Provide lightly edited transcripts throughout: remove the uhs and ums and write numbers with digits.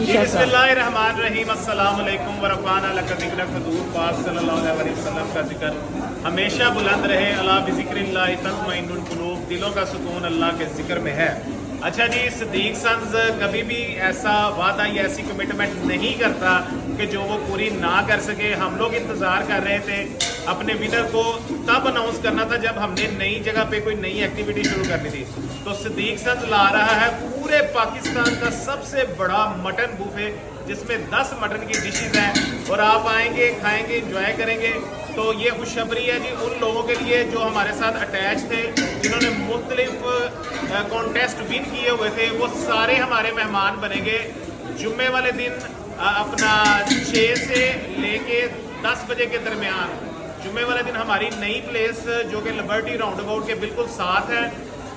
ईशा साहब। बिस्मिल्लाहिर्रहमानिर्रहीम अस्सलाम वालेकुम व रफ़अना लका ज़िक्रक हज़ूर पाक सल्लल्लाहु अलैहि वसल्लम का जिक्र हमेशा बुलंद रहे। अला बिज़िक्रिल्लाहि तत्मइन्नुल क़ुलूब, दिलों का सुकून अल्लाह के जिक्र में है। अच्छा जी, सदीक सन्स कभी भी ऐसा वादा या ऐसी कमिटमेंट नहीं करता कि जो वो पूरी ना कर सके। हम लोग इंतज़ार कर रहे थे अपने विनर को तब अनाउंस करना था जब हमने नई जगह पे कोई नई एक्टिविटी शुरू करनी थी। तो सदीक सन्स ला रहा है पूरे पाकिस्तान का सबसे बड़ा मटन बुफे, जिसमें 10 मटन की डिशेज हैं और आप आएंगे, खाएंगे, इंजॉय करेंगे। तो ये खुशखबरी है जी उन लोगों के लिए जो हमारे साथ अटैच थे, जिन्होंने मुख्तलिफ कॉन्टेस्ट विन किए हुए थे। वो सारे हमारे मेहमान बनेंगे जुम्मे वाले दिन अपना 6 से लेके 10 बजे के दरमियान। जुम्मे वाले दिन हमारी नई प्लेस जो कि लिबर्टी राउंड अबाउट के बिल्कुल साथ है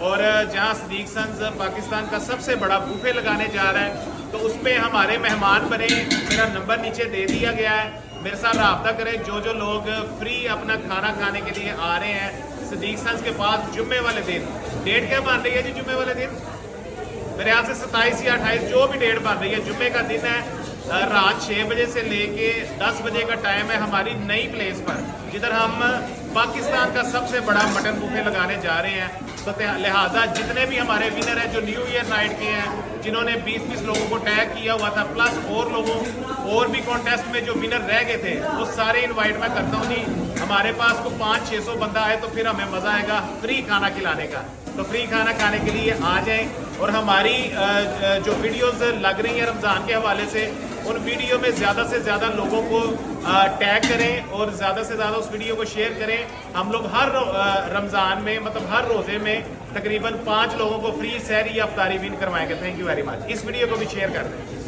और जहां सदीक सन्स पाकिस्तान का सबसे बड़ा बुफे लगाने जा रहा है। तो उस पर हमारे मेहमान बने। मेरा नंबर नीचे दे दिया गया है, मेरे साथ रब्ता करें। जो लोग फ्री अपना खाना खाने के लिए आ रहे हैं सदीक सन्स के पास जुम्मे वाले दिन। डेट क्या बन रही है जी जुम्मे वाले दिन? मेरे यहाँ से 27 या 28 जो भी डेट बन रही है, जुम्मे का दिन है। रात 6 बजे से लेके 10 बजे का टाइम है हमारी नई प्लेस पर, जिधर हम पाकिस्तान का सबसे बड़ा मटन बुफे लगाने जा रहे हैं। तो लिहाजा जितने भी हमारे विनर हैं जो न्यू ईयर नाइट के हैं, जिन्होंने 20-20 लोगों को टैग किया हुआ था, प्लस और लोगों और भी कॉन्टेस्ट में जो विनर रह गए थे, वो सारे इन्वाइट मैं करता हूँ जी। हमारे पास को 500-600 बंदा आए तो फिर हमें मज़ा आएगा फ्री खाना खिलाने का। तो फ्री खाना खाने के लिए आ जाएं और हमारी जो वीडियोस लग रही हैं रमज़ान के हवाले से, उन वीडियो में ज़्यादा से ज़्यादा लोगों को टैग करें और ज़्यादा से ज़्यादा उस वीडियो को शेयर करें। हम लोग हर रमज़ान में, मतलब हर रोज़े में तकरीबन 5 लोगों को फ्री सहरी या अफ्तारी विन करवाएंगे। Thank you very much. इस वीडियो को भी शेयर कर दें।